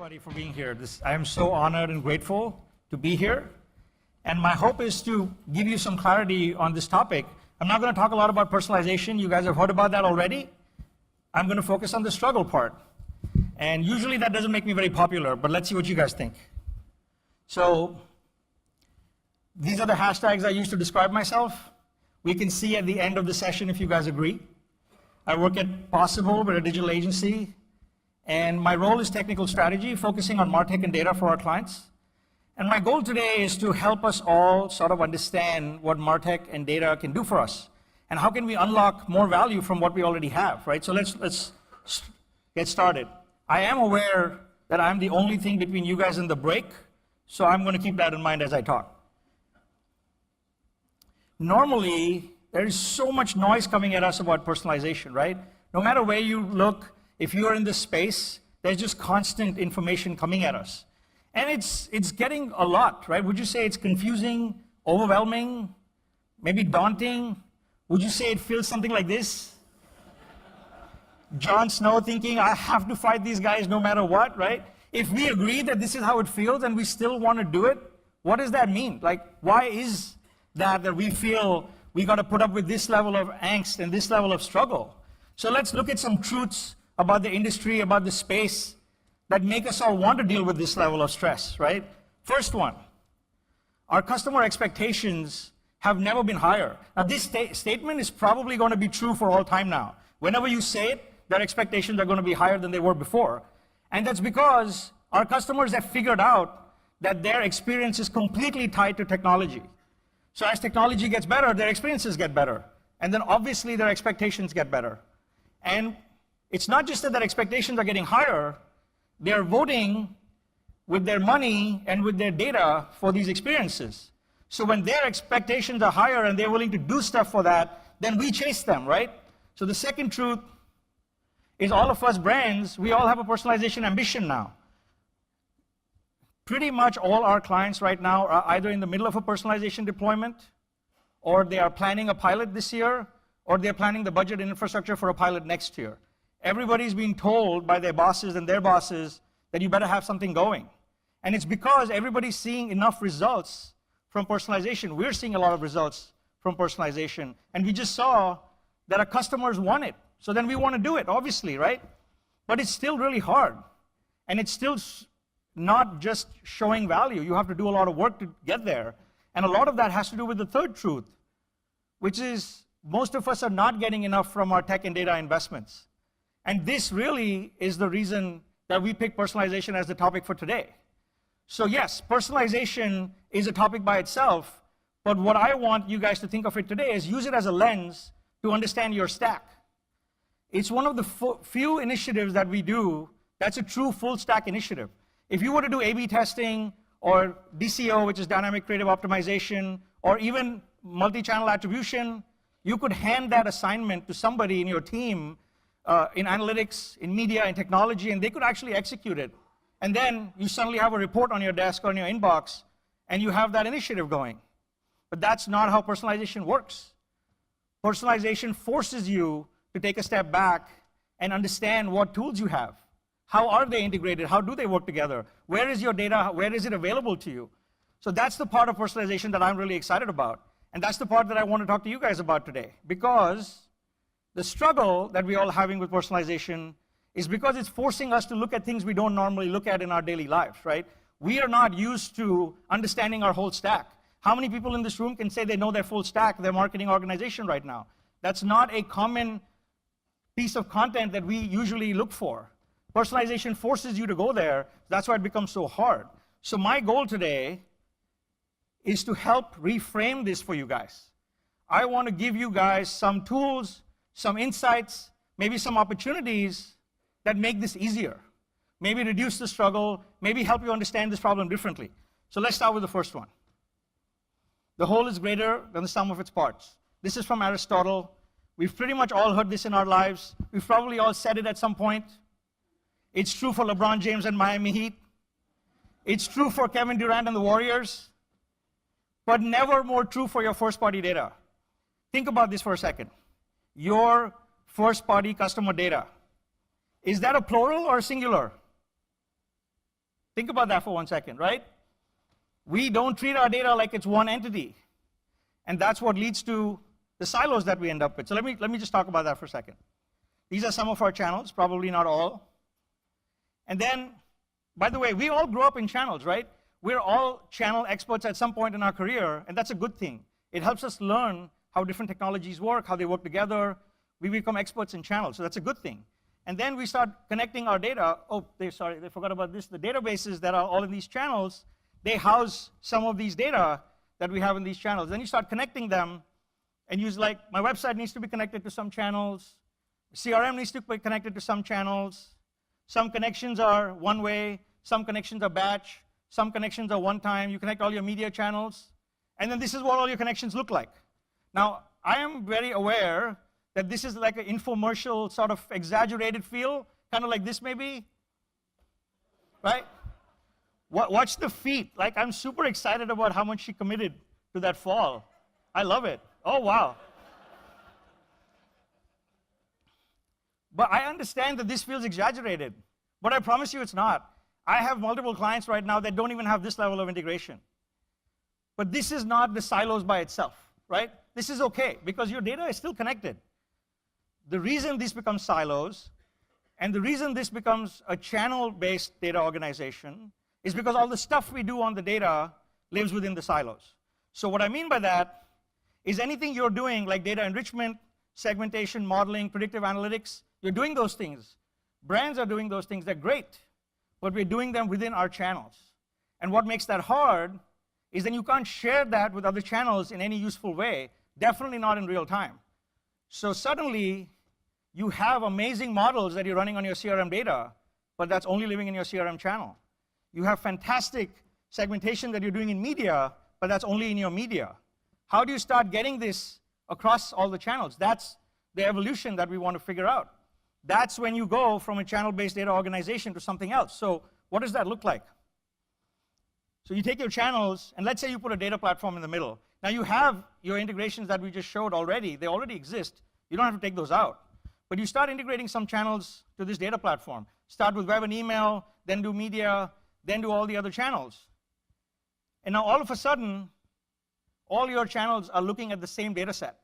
everybody for being here. I am so honored and grateful to be here. And my hope is to give you some clarity on this topic. I'm not going to talk a lot about personalization. You guys have heard about that already. I'm going to focus on the struggle part. And usually that doesn't make me very popular, but let's see what you guys think. So these are the hashtags I use to describe myself. We can see at the end of the session if you guys agree. I work at Possible, we're a digital agency. And my role is technical strategy, focusing on MarTech and data for our clients. And my goal today is to help us all sort of understand what MarTech and data can do for us. And how can we unlock more value from what we already have, right? So let's get started. I am aware that I'm the only thing between you guys and the break, so I'm going to keep that in mind as I talk. Normally, there is so much noise coming at us about personalization, right? No matter where you look, if you're in this space, there's just constant information coming at us. And it's getting a lot, right? Would you say it's confusing, overwhelming, maybe daunting? Would you say it feels something like this? Jon Snow thinking, I have to fight these guys no matter what, right? If we agree that this is how it feels and we still want to do it, what does that mean? Like, why is that we feel we got to put up with this level of angst and this level of struggle? So let's look at some truths about the industry, about the space, that make us all want to deal with this level of stress, right? First one, our customer expectations have never been higher. Now, this statement is probably going to be true for all time now. Whenever you say it, their expectations are going to be higher than they were before. And that's because our customers have figured out that their experience is completely tied to technology. So as technology gets better, their experiences get better. And then obviously their expectations get better. And it's not just that their expectations are getting higher, they're voting with their money and with their data for these experiences. So when their expectations are higher and they're willing to do stuff for that, then we chase them, right? So the second truth is all of us brands, we all have a personalization ambition now. Pretty much all our clients right now are either in the middle of a personalization deployment, or they are planning a pilot this year, or they're planning the budget and infrastructure for a pilot next year. Everybody's being told by their bosses and their bosses that you better have something going. And it's because everybody's seeing enough results from personalization. We're seeing a lot of results from personalization. And we just saw that our customers want it. So then we want to do it, obviously, right? But it's still really hard. And it's still not just showing value. You have to do a lot of work to get there. And a lot of that has to do with the third truth, which is most of us are not getting enough from our tech and data investments. And this really is the reason that we picked personalization as the topic for today. So yes, personalization is a topic by itself, but what I want you guys to think of it today is use it as a lens to understand your stack. It's one of the few initiatives that we do that's a true full stack initiative. If you were to do A/B testing or DCO, which is dynamic creative optimization, or even multi-channel attribution, you could hand that assignment to somebody in your team in analytics, in media, in technology, and they could actually execute it. And then you suddenly have a report on your desk or in your inbox, and you have that initiative going. But that's not how personalization works. Personalization forces you to take a step back and understand what tools you have. How are they integrated? How do they work together? Where is your data? Where is it available to you? So that's the part of personalization that I'm really excited about. And that's the part that I want to talk to you guys about today. Because the struggle that we're all having with personalization is because it's forcing us to look at things we don't normally look at in our daily lives, right? We are not used to understanding our whole stack. How many people in this room can say they know their full stack, their marketing organization right now? That's not a common piece of content that we usually look for. Personalization forces you to go there. That's why it becomes so hard. So my goal today is to help reframe this for you guys. I want to give you guys some tools, some insights, maybe some opportunities that make this easier. Maybe reduce the struggle, maybe help you understand this problem differently. So let's start with the first one. The whole is greater than the sum of its parts. This is from Aristotle. We've pretty much all heard this in our lives. We've probably all said it at some point. It's true for LeBron James and Miami Heat. It's true for Kevin Durant and the Warriors. But never more true for your first-party data. Think about this for a second. Your first-party customer data. Is that a plural or a singular? Think about that for 1 second, right? We don't treat our data like it's one entity. And that's what leads to the silos that we end up with. So let me just talk about that for a second. These are some of our channels, probably not all. And then, by the way, we all grew up in channels, right? We're all channel experts at some point in our career, and that's a good thing. It helps us learn how different technologies work, how they work together. We become experts in channels, so that's a good thing. And then we start connecting our data. Oh, they forgot about this. The databases that are all in these channels, they house some of these data that we have in these channels. Then you start connecting them, and use like, my website needs to be connected to some channels. CRM needs to be connected to some channels. Some connections are one way. Some connections are batch. Some connections are one time. You connect all your media channels. And then this is what all your connections look like. Now, I am very aware that this is like an infomercial sort of exaggerated feel, kind of like this maybe, right? Watch the feet. Like, I'm super excited about how much she committed to that fall. I love it. Oh, wow. But I understand that this feels exaggerated, but I promise you it's not. I have multiple clients right now that don't even have this level of integration. But this is not the silos by itself, right? This is okay, because your data is still connected. The reason this becomes silos, and the reason this becomes a channel-based data organization, is because all the stuff we do on the data lives within the silos. So what I mean by that is anything you're doing, like data enrichment, segmentation, modeling, predictive analytics, you're doing those things. Brands are doing those things, they're great, but we're doing them within our channels. And what makes that hard is then you can't share that with other channels in any useful way, definitely not in real time. So suddenly, you have amazing models that you're running on your CRM data, but that's only living in your CRM channel. You have fantastic segmentation that you're doing in media, but that's only in your media. How do you start getting this across all the channels? That's the evolution that we want to figure out. That's when you go from a channel-based data organization to something else. So what does that look like? So you take your channels, and let's say you put a data platform in the middle. Now you have your integrations that we just showed already. They already exist. You don't have to take those out. But you start integrating some channels to this data platform. Start with web and email, then do media, then do all the other channels. And now all of a sudden, all your channels are looking at the same data set.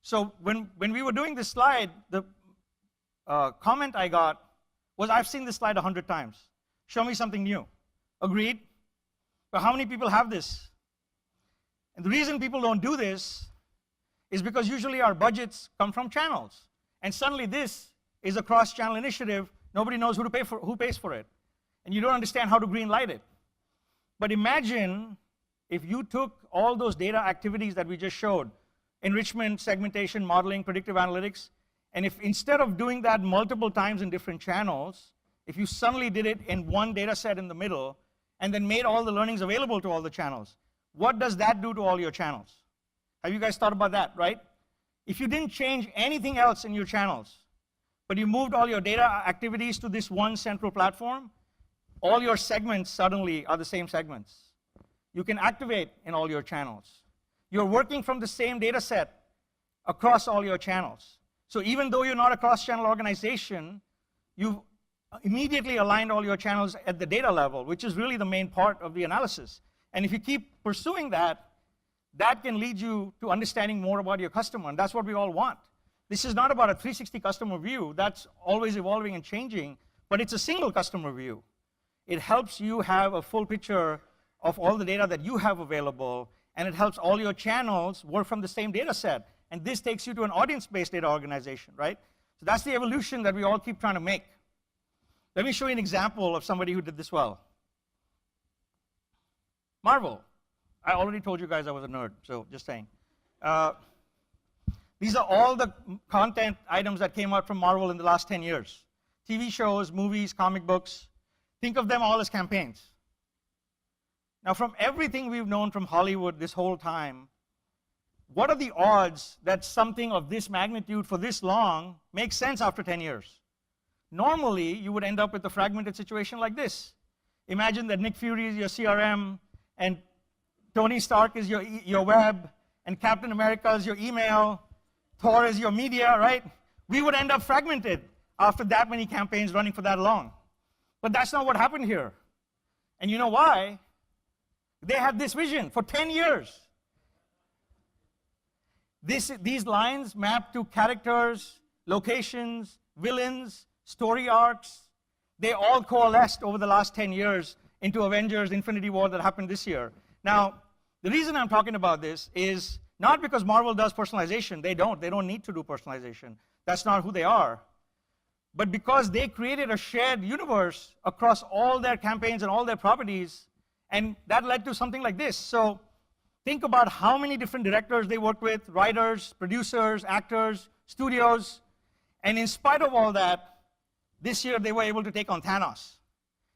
So when we were doing this slide, the comment I got was, I've seen this slide 100 times. Show me something new. Agreed? But how many people have this? And the reason people don't do this is because usually our budgets come from channels. And suddenly this is a cross-channel initiative. Nobody knows who pays for it. And you don't understand how to green light it. But imagine if you took all those data activities that we just showed, enrichment, segmentation, modeling, predictive analytics, and if instead of doing that multiple times in different channels, if you suddenly did it in one data set in the middle, and then made all the learnings available to all the channels, what does that do to all your channels? Have you guys thought about that, right? If you didn't change anything else in your channels, but you moved all your data activities to this one central platform, all your segments suddenly are the same segments. You can activate in all your channels. You're working from the same data set across all your channels. So even though you're not a cross-channel organization, you've immediately aligned all your channels at the data level, which is really the main part of the analysis. And if you keep pursuing that, that can lead you to understanding more about your customer, and that's what we all want. This is not about a 360 customer view. That's always evolving and changing, but it's a single customer view. It helps you have a full picture of all the data that you have available, and it helps all your channels work from the same data set. And this takes you to an audience-based data organization, right? So that's the evolution that we all keep trying to make. Let me show you an example of somebody who did this well. Marvel. I already told you guys I was a nerd, so just saying. These are all the content items that came out from Marvel in the last 10 years. TV shows, movies, comic books. Think of them all as campaigns. Now, from everything we've known from Hollywood this whole time, what are the odds that something of this magnitude for this long makes sense after 10 years? Normally, you would end up with a fragmented situation like this. Imagine that Nick Fury is your CRM, and Tony Stark is your web, and Captain America is your email, Thor is your media, right? We would end up fragmented after that many campaigns running for that long. But that's not what happened here. And you know why? They had this vision for 10 years. These lines map to characters, locations, villains, story arcs. They all coalesced over the last 10 years into Avengers Infinity War that happened this year. Now, the reason I'm talking about this is not because Marvel does personalization. They don't. They don't need to do personalization. That's not who they are. But because they created a shared universe across all their campaigns and all their properties, and that led to something like this. So think about how many different directors they worked with, writers, producers, actors, studios. And in spite of all that, this year they were able to take on Thanos.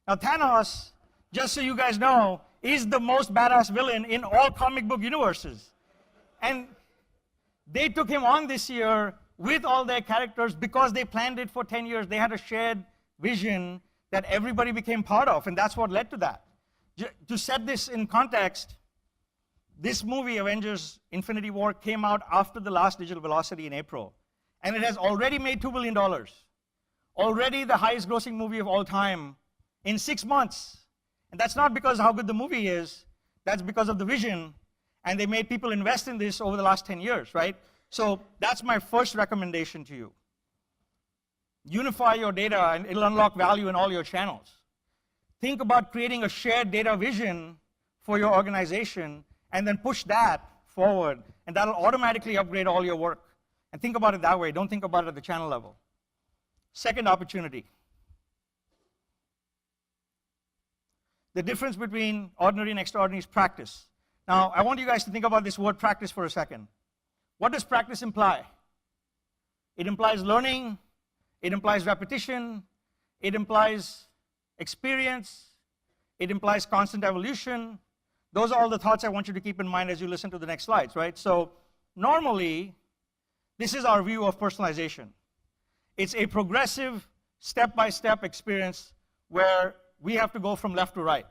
Now Thanos, just so you guys know, is the most badass villain in all comic book universes. And they took him on this year with all their characters because they planned it for 10 years. They had a shared vision that everybody became part of, and that's what led to that. To set this in context, this movie, Avengers Infinity War, came out after the last Digital Velocity in April. And it has already made $2 billion. Already the highest grossing movie of all time in 6 months. And that's not because of how good the movie is. That's because of the vision. And they made people invest in this over the last 10 years, right? So that's my first recommendation to you. Unify your data, and it'll unlock value in all your channels. Think about creating a shared data vision for your organization, and then push that forward, and that'll automatically upgrade all your work. And think about it that way. Don't think about it at the channel level. Second opportunity. The difference between ordinary and extraordinary is practice. Now, I want you guys to think about this word practice for a second. What does practice imply? It implies learning, it implies repetition, it implies experience, it implies constant evolution. Those are all the thoughts I want you to keep in mind as you listen to the next slides, right? So normally, this is our view of personalization. It's a progressive, step-by-step experience where we have to go from left to right.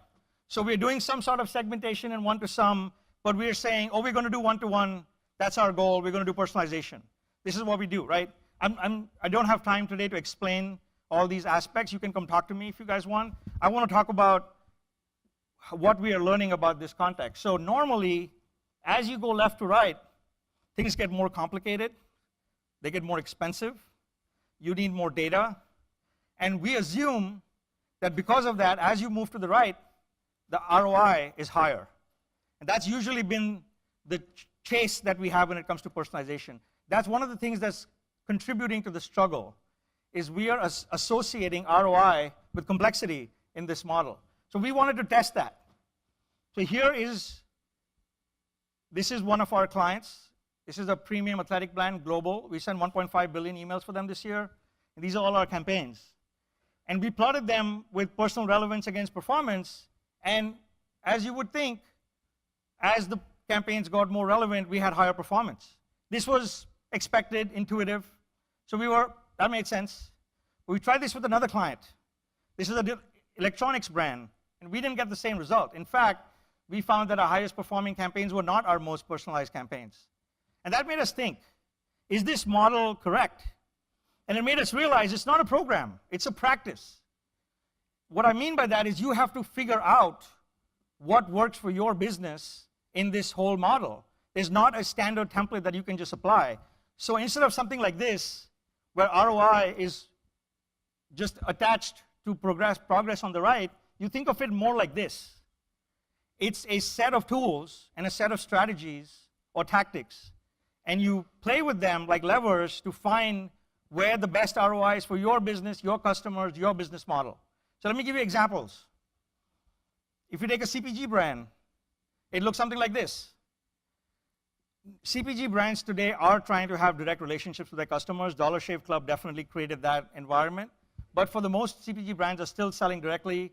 So we're doing some sort of segmentation in one-to-some, but we're saying, oh, we're going to do one-to-one. That's our goal. We're going to do personalization. This is what we do, right? I don't have time today to explain all these aspects. You can come talk to me if you guys want. I want to talk about what we are learning about this context. So normally, as you go left to right, things get more complicated. They get more expensive. You need more data. And we assume that because of that, as you move to the right, the ROI is higher. And that's usually been the chase that we have when it comes to personalization. That's one of the things that's contributing to the struggle, is we are associating ROI with complexity in this model. So we wanted to test that. So this is one of our clients. This is a premium athletic brand, global. We sent 1.5 billion emails for them this year. And these are all our campaigns. And we plotted them with personal relevance against performance. And as you would think, as the campaigns got more relevant, we had higher performance. This was expected, intuitive. So that made sense. But we tried this with another client. This is an electronics brand. And we didn't get the same result. In fact, we found that our highest performing campaigns were not our most personalized campaigns. And that made us think, is this model correct? And it made us realize it's not a program, it's a practice. What I mean by that is you have to figure out what works for your business in this whole model. There's not a standard template that you can just apply. So instead of something like this, where ROI is just attached to progress on the right, you think of it more like this. It's a set of tools and a set of strategies or tactics, and you play with them like levers to find where the best ROI is for your business, your customers, your business model. So let me give you examples. If you take a CPG brand, it looks something like this. CPG brands today are trying to have direct relationships with their customers. Dollar Shave Club definitely created that environment. But for the most, CPG brands are still selling directly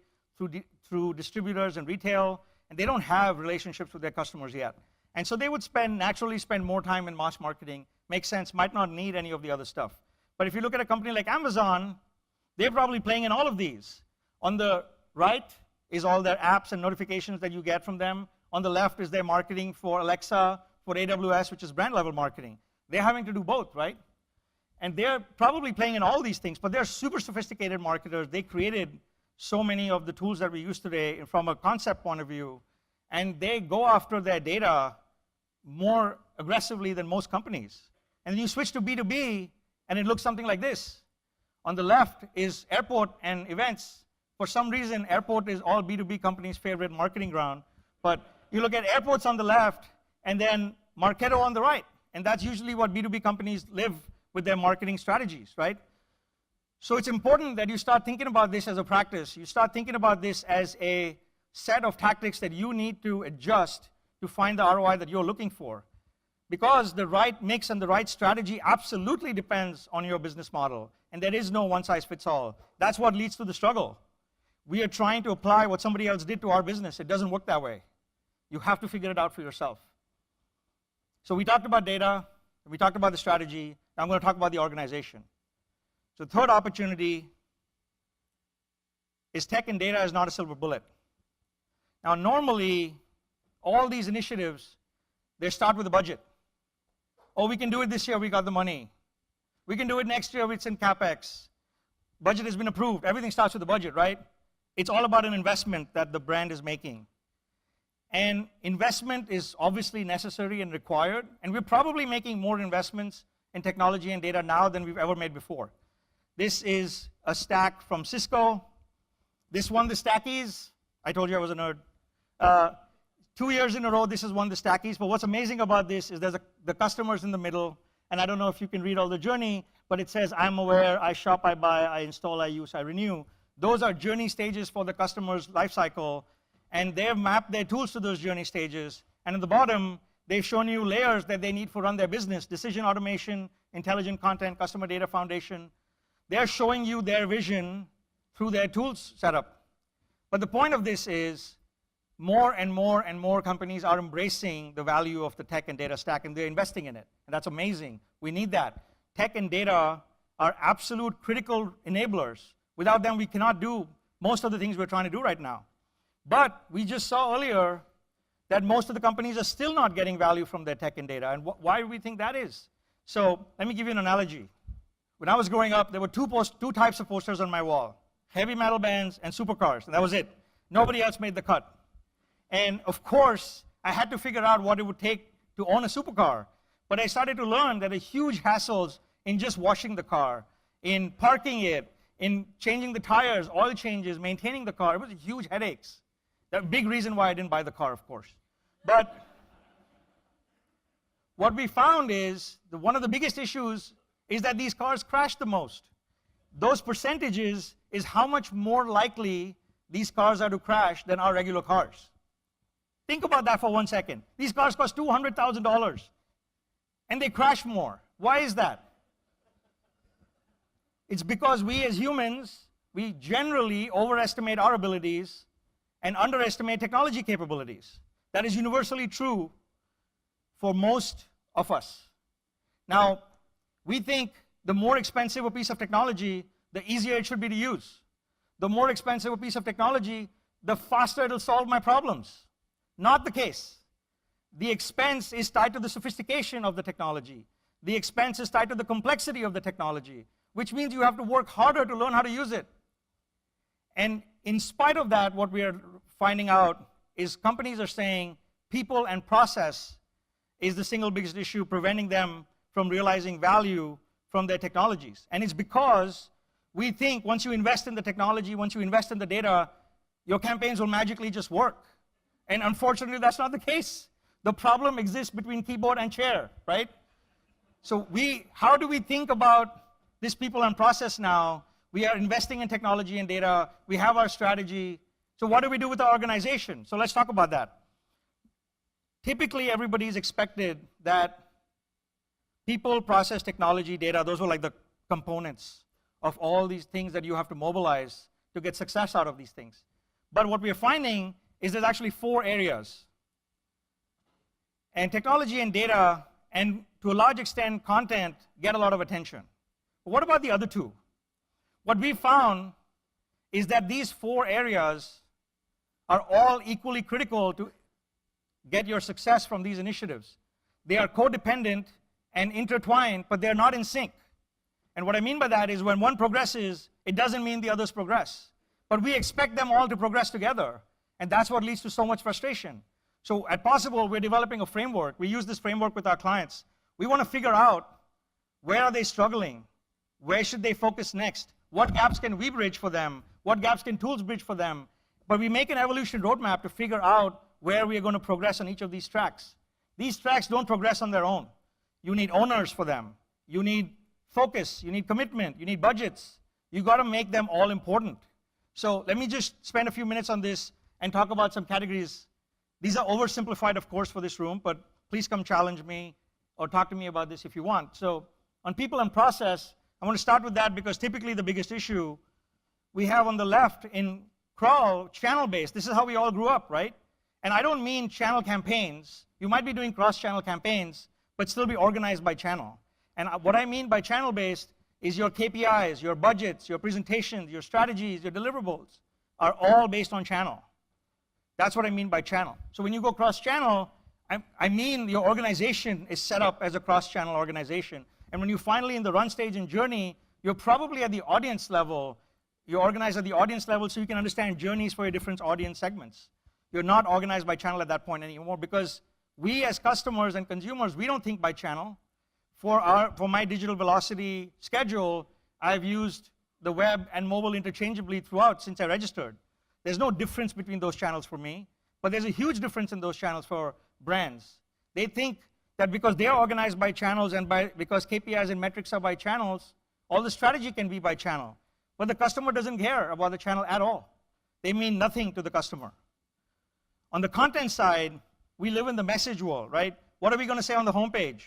through distributors and retail, and they don't have relationships with their customers yet. And so they would naturally spend more time in mass marketing. Makes sense, might not need any of the other stuff. But if you look at a company like Amazon, they're probably playing in all of these. On the right is all their apps and notifications that you get from them. On the left is their marketing for Alexa, for AWS, which is brand level marketing. They're having to do both, right? And they're probably playing in all these things, but they're super sophisticated marketers. They created so many of the tools that we use today from a concept point of view, and they go after their data more aggressively than most companies. And then you switch to B2B, and it looks something like this. On the left is airport and events. For some reason, airport is all B2B companies' favorite marketing ground. But you look at airports on the left, and then Marketo on the right. And that's usually what B2B companies live with their marketing strategies, right? So it's important that you start thinking about this as a practice. You start thinking about this as a set of tactics that you need to adjust to find the ROI that you're looking for. Because the right mix and the right strategy absolutely depends on your business model. And there is no one-size-fits-all. That's what leads to the struggle. We are trying to apply what somebody else did to our business. It doesn't work that way. You have to figure it out for yourself. So we talked about data. We talked about the strategy. Now I'm going to talk about the organization. So the third opportunity is tech and data is not a silver bullet. Now normally, all these initiatives, they start with a budget. Oh, we can do it this year, we got the money. We can do it next year, it's in CapEx. Budget has been approved. Everything starts with the budget, right? It's all about an investment that the brand is making. And investment is obviously necessary and required, and we're probably making more investments in technology and data now than we've ever made before. This is a stack from Cisco. This won the Stackies. I told you I was a nerd. 2 years in a row, this has won the Stackies. But what's amazing about this is there's the customers in the middle. And I don't know if you can read all the journey, but it says, I'm aware, I shop, I buy, I install, I use, I renew. Those are journey stages for the customer's life cycle. And they've mapped their tools to those journey stages. And at the bottom, they've shown you layers that they need for run their business: decision automation, intelligent content, customer data foundation. They're showing you their vision through their tools setup. But the point of this is more and more and more companies are embracing the value of the tech and data stack, and they're investing in it. And that's amazing. We need that. Tech and data are absolute critical enablers. Without them, we cannot do most of the things we're trying to do right now. But we just saw earlier that most of the companies are still not getting value from their tech and data. And why do we think that is? So let me give you an analogy. When I was growing up, there were two types of posters on my wall: heavy metal bands and supercars, and that was it. Nobody else made the cut. And of course, I had to figure out what it would take to own a supercar. But I started to learn that there are huge hassles in just washing the car, in parking it, in changing the tires, oil changes, maintaining the car. It was huge headaches. That's a big reason why I didn't buy the car, of course. But what we found is that one of the biggest issues is that these cars crash the most. Those percentages is how much more likely these cars are to crash than our regular cars. Think about that for 1 second. These cars cost $200,000, and they crash more. Why is that? It's because we as humans, we generally overestimate our abilities and underestimate technology capabilities. That is universally true for most of us. Now, we think the more expensive a piece of technology, the easier it should be to use. The more expensive a piece of technology, the faster it'll solve my problems. Not the case. The expense is tied to the sophistication of the technology. The expense is tied to the complexity of the technology, which means you have to work harder to learn how to use it. And in spite of that, what we are finding out is companies are saying people and process is the single biggest issue preventing them from realizing value from their technologies. And it's because we think once you invest in the technology, once you invest in the data, your campaigns will magically just work. And unfortunately, that's not the case. The problem exists between keyboard and chair, right? So how do we think about this people and process now? We are investing in technology and data. We have our strategy. So what do we do with our organization? So let's talk about that. Typically, everybody's expected that people, process, technology, data, those were like the components of all these things that you have to mobilize to get success out of these things. But what we are finding is there's actually 4 areas. And technology and data, and to a large extent, content, get a lot of attention. But what about the other 2? What we found is that these 4 areas are all equally critical to get your success from these initiatives. They are codependent and intertwined, but they're not in sync. And what I mean by that is when one progresses, it doesn't mean the others progress. But we expect them all to progress together. And that's what leads to so much frustration. So at Possible, we're developing a framework. We use this framework with our clients. We want to figure out where are they struggling? Where should they focus next? What gaps can we bridge for them? What gaps can tools bridge for them? But we make an evolution roadmap to figure out where we are going to progress on each of these tracks. These tracks don't progress on their own. You need owners for them. You need focus. You need commitment. You need budgets. You got to make them all important. So let me just spend a few minutes on this and talk about some categories. These are oversimplified, of course, for this room, but please come challenge me or talk to me about this if you want. So on people and process, I want to start with that because typically the biggest issue we have on the left in crawl, channel-based. This is how we all grew up, right? And I don't mean channel campaigns. You might be doing cross-channel campaigns, but still be organized by channel. And what I mean by channel-based is your KPIs, your budgets, your presentations, your strategies, your deliverables are all based on channel. That's what I mean by channel. So when you go cross-channel, I mean your organization is set up as a cross-channel organization. And when you're finally in the run stage and journey, you're probably at the audience level. You're organized at the audience level so you can understand journeys for your different audience segments. You're not organized by channel at that point anymore because we as customers and consumers, we don't think by channel. For my digital velocity schedule, I've used the web and mobile interchangeably throughout since I registered. There's no difference between those channels for me, but there's a huge difference in those channels for brands. They think that because they are organized by channels and because KPIs and metrics are by channels, all the strategy can be by channel. But the customer doesn't care about the channel at all. They mean nothing to the customer. On the content side, we live in the message world, right? What are we going to say on the homepage?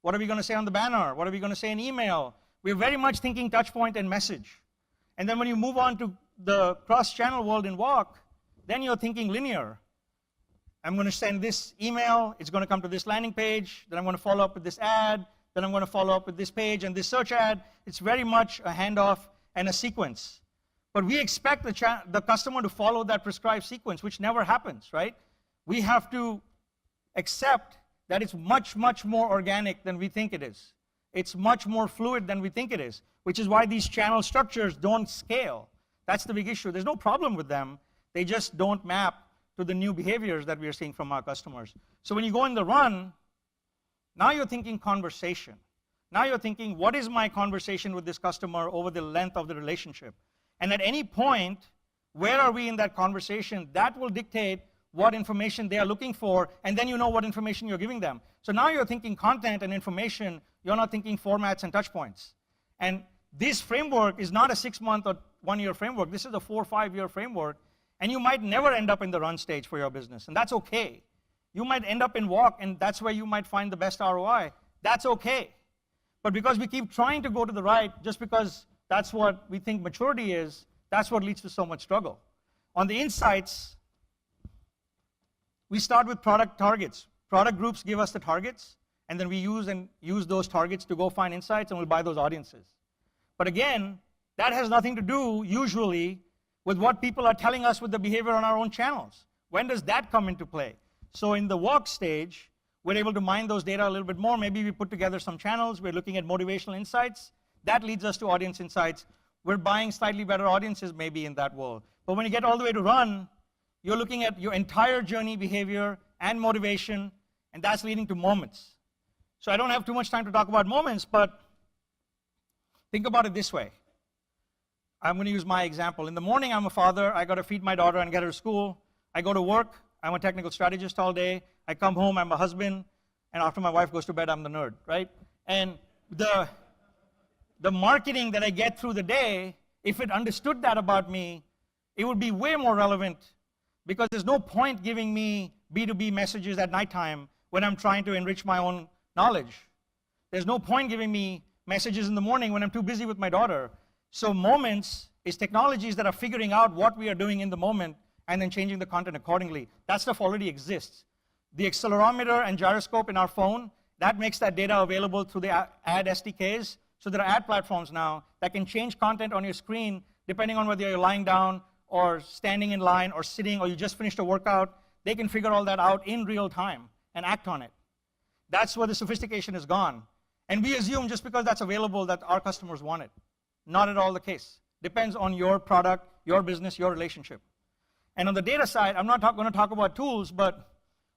What are we going to say on the banner? What are we going to say in email? We're very much thinking touch point and message. And then when you move on to the cross-channel world in Walk, then you're thinking linear. I'm going to send this email, it's going to come to this landing page, then I'm going to follow up with this ad, then I'm going to follow up with this page and this search ad. It's very much a handoff and a sequence. But we expect the customer to follow that prescribed sequence, which never happens, right? We have to accept that it's much, much more organic than we think it is. It's much more fluid than we think it is, which is why these channel structures don't scale. That's the big issue. There's no problem with them. They just don't map to the new behaviors that we are seeing from our customers. So when you go in the run, now you're thinking conversation. Now you're thinking, what is my conversation with this customer over the length of the relationship? And at any point, where are we in that conversation? That will dictate what information they are looking for, and then you know what information you're giving them. So now you're thinking content and information, you're not thinking formats and touch points. And this framework is not a 6-month or 1-year framework. This is a 4 or 5-year framework, and you might never end up in the run stage for your business, and that's okay. You might end up in Walk, and that's where you might find the best ROI. That's okay. But because we keep trying to go to the right, just because that's what we think maturity is, that's what leads to so much struggle. On the insights, we start with product targets. Product groups give us the targets, and then we use those targets to go find insights, and we'll buy those audiences. But again, that has nothing to do, usually, with what people are telling us with the behavior on our own channels. When does that come into play? So in the Walk stage, we're able to mine those data a little bit more. Maybe we put together some channels. We're looking at motivational insights. That leads us to audience insights. We're buying slightly better audiences maybe in that world. But when you get all the way to run, you're looking at your entire journey behavior and motivation, and that's leading to moments. So I don't have too much time to talk about moments, but think about it this way. I'm going to use my example. In the morning, I'm a father. I got to feed my daughter and get her to school. I go to work. I'm a technical strategist all day. I come home. I'm a husband. And after my wife goes to bed, I'm the nerd, right? And the marketing that I get through the day, if it understood that about me, it would be way more relevant, because there's no point giving me B2B messages at nighttime when I'm trying to enrich my own knowledge. There's no point giving me messages in the morning when I'm too busy with my daughter. So moments is technologies that are figuring out what we are doing in the moment and then changing the content accordingly. That stuff already exists. The accelerometer and gyroscope in our phone, that makes that data available through the ad SDKs. So there are ad platforms now that can change content on your screen depending on whether you're lying down or standing in line or sitting, or you just finished a workout. They can figure all that out in real time and act on it. That's where the sophistication is gone. And we assume just because that's available that our customers want it. Not at all the case. Depends on your product your business, your relationship. And on the data side, I'm not going to talk about tools, but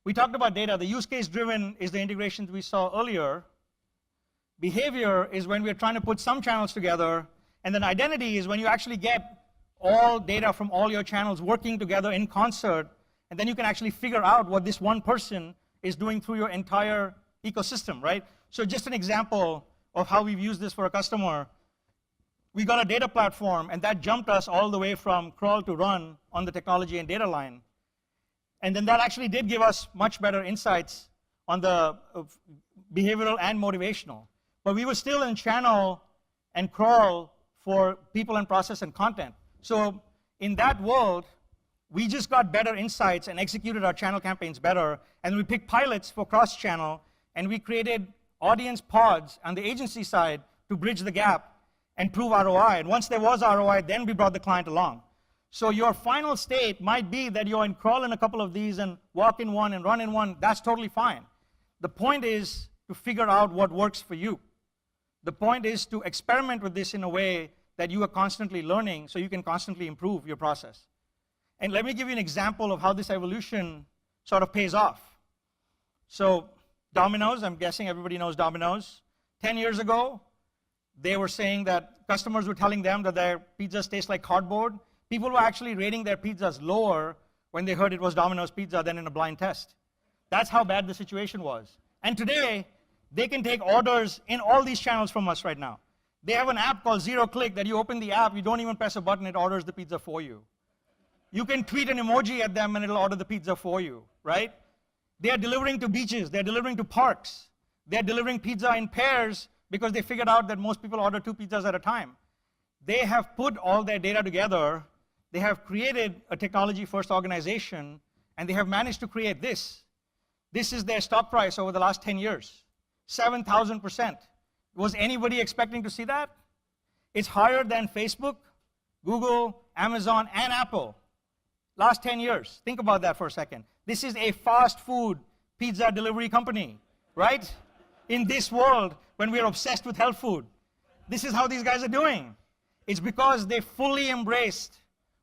we talked about data. The use case driven is the integrations we saw earlier. Behavior is when we're trying to put some channels together. And then identity is when you actually get all data from all your channels working together in concert. And then you can actually figure out what this one person is doing through your entire ecosystem, right? So just an example of how we've used this for a customer. We got a data platform, and that jumped us all the way from crawl to run on the technology and data line. And then that actually did give us much better insights on the behavioral and motivational. But we were still in channel and crawl for people and process and content. So in that world, we just got better insights and executed our channel campaigns better. And we picked pilots for cross-channel, and we created audience pods on the agency side to bridge the gap and prove ROI. And once there was ROI, then we brought the client along. So your final state might be that you're in crawl in a couple of these and walk in one and run in one. That's totally fine. The point is to figure out what works for you. The point is to experiment with this in a way that you are constantly learning so you can constantly improve your process. And let me give you an example of how this evolution sort of pays off. So Domino's, I'm guessing everybody knows Domino's. 10 years ago, they were saying that customers were telling them that their pizzas taste like cardboard. People were actually rating their pizzas lower when they heard it was Domino's Pizza than in a blind test. That's how bad the situation was. And today, they can take orders in all these channels from us right now. They have an app called Zero Click that you open the app, you don't even press a button, it orders the pizza for you. You can tweet an emoji at them and it'll order the pizza for you, right? They are delivering to beaches, they're delivering to parks. They're delivering pizza in pairs because they figured out that most people order 2 pizzas at a time. They have put all their data together. They have created a technology-first organization, and they have managed to create this. This is their stock price over the last 10 years, 7,000%. Was anybody expecting to see that? It's higher than Facebook, Google, Amazon, and Apple. Last 10 years. Think about that for a second. This is a fast food pizza delivery company, right? In this world, when we're obsessed with health food. This is how these guys are doing. It's because they fully embraced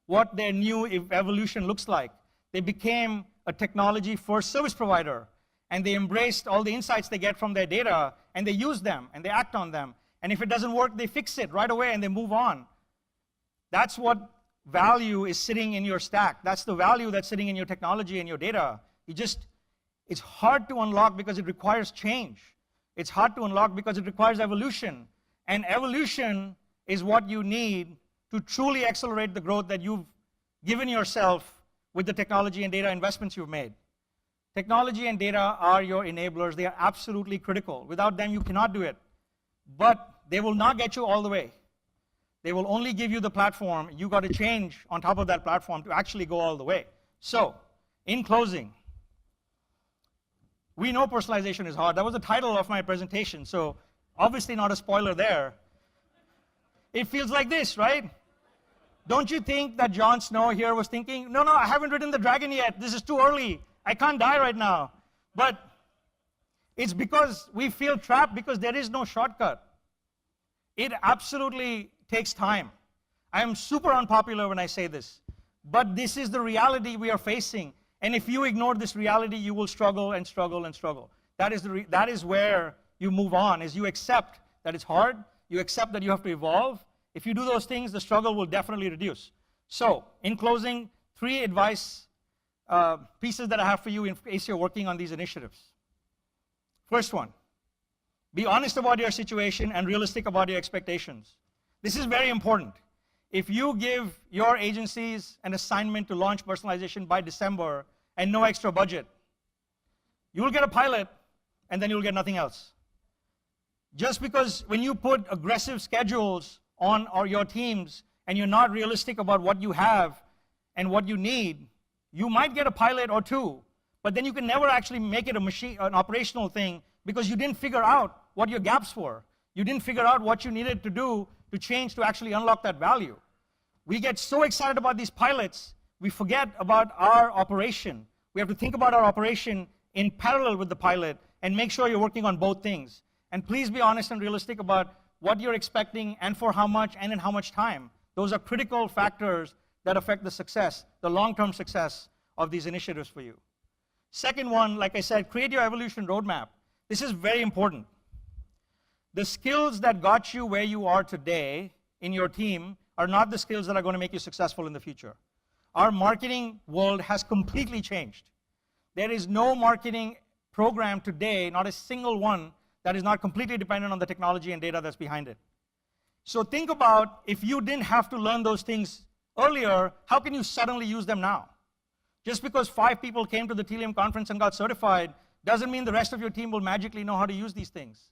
what their new evolution looks like. They became a technology-first service provider, and they embraced all the insights they get from their data, and they use them, and they act on them. And if it doesn't work, they fix it right away, and they move on. That's what value is sitting in your stack. That's the value that's sitting in your technology and your data. It's hard to unlock because it requires change. It's hard to unlock because it requires evolution. And evolution is what you need to truly accelerate the growth that you've given yourself with the technology and data investments you've made. Technology and data are your enablers. They are absolutely critical. Without them, you cannot do it. But they will not get you all the way. They will only give you the platform. You got to change on top of that platform to actually go all the way. So, in closing, we know personalization is hard. That was the title of my presentation, so obviously not a spoiler there. It feels like this, right? Don't you think that Jon Snow here was thinking, no, I haven't ridden the dragon yet. This is too early. I can't die right now. But it's because we feel trapped because there is no shortcut. It absolutely takes time. I am super unpopular when I say this. But this is the reality we are facing. And if you ignore this reality, you will struggle and struggle and struggle. That is where you move on, is you accept that it's hard. You accept that you have to evolve. If you do those things, the struggle will definitely reduce. So, in closing, 3 advice pieces that I have for you in case you're working on these initiatives. First one, be honest about your situation and realistic about your expectations. This is very important. If you give your agencies an assignment to launch personalization by December and no extra budget, you will get a pilot and then you'll get nothing else. Just because when you put aggressive schedules on your teams and you're not realistic about what you have and what you need, you might get a pilot or 2, but then you can never actually make it an operational thing because you didn't figure out what your gaps were. You didn't figure out what you needed to do to change to actually unlock that value. We get so excited about these pilots, we forget about our operation. We have to think about our operation in parallel with the pilot and make sure you're working on both things. And please be honest and realistic about what you're expecting and for how much and in how much time. Those are critical factors that affect the success, the long-term success of these initiatives for you. Second one, like I said, create your evolution roadmap. This is very important. The skills that got you where you are today in your team are not the skills that are going to make you successful in the future. Our marketing world has completely changed. There is no marketing program today, not a single one, that is not completely dependent on the technology and data that's behind it. So think about, if you didn't have to learn those things earlier, how can you suddenly use them now? Just because 5 people came to the Telium conference and got certified doesn't mean the rest of your team will magically know how to use these things.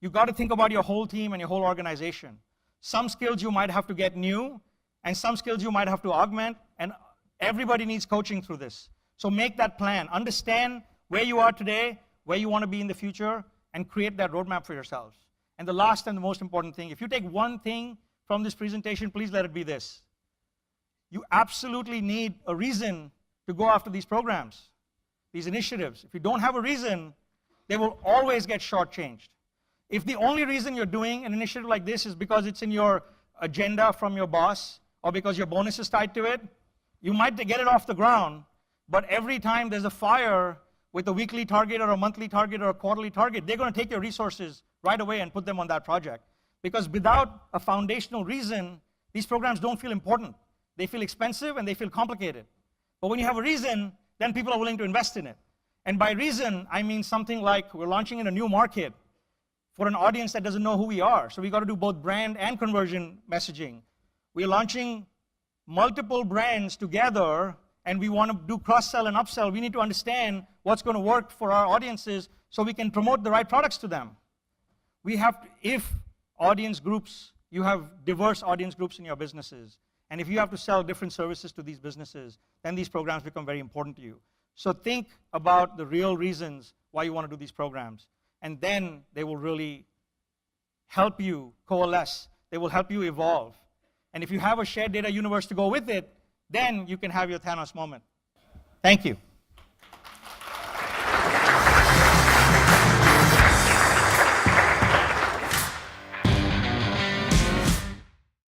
You've got to think about your whole team and your whole organization. Some skills you might have to get new, and some skills you might have to augment, and everybody needs coaching through this. So make that plan. Understand where you are today, where you want to be in the future, and create that roadmap for yourselves. And the last and the most important thing, if you take one thing from this presentation, please let it be this. You absolutely need a reason to go after these programs, these initiatives. If you don't have a reason, they will always get shortchanged. If the only reason you're doing an initiative like this is because it's in your agenda from your boss, or because your bonus is tied to it, you might get it off the ground, but every time there's a fire with a weekly target or a monthly target or a quarterly target, they're going to take your resources right away and put them on that project. Because without a foundational reason, these programs don't feel important. They feel expensive and they feel complicated. But when you have a reason, then people are willing to invest in it. And by reason, I mean something like we're launching in a new market for an audience that doesn't know who we are. So we got to do both brand and conversion messaging. We're launching multiple brands together, and we want to do cross-sell and upsell. We need to understand what's going to work for our audiences so we can promote the right products to them. We have to, if audience groups, you have diverse audience groups in your businesses, and if you have to sell different services to these businesses, then these programs become very important to you. So think about the real reasons why you want to do these programs, and then they will really help you coalesce. They will help you evolve. And if you have a shared data universe to go with it, then you can have your Thanos moment. Thank you.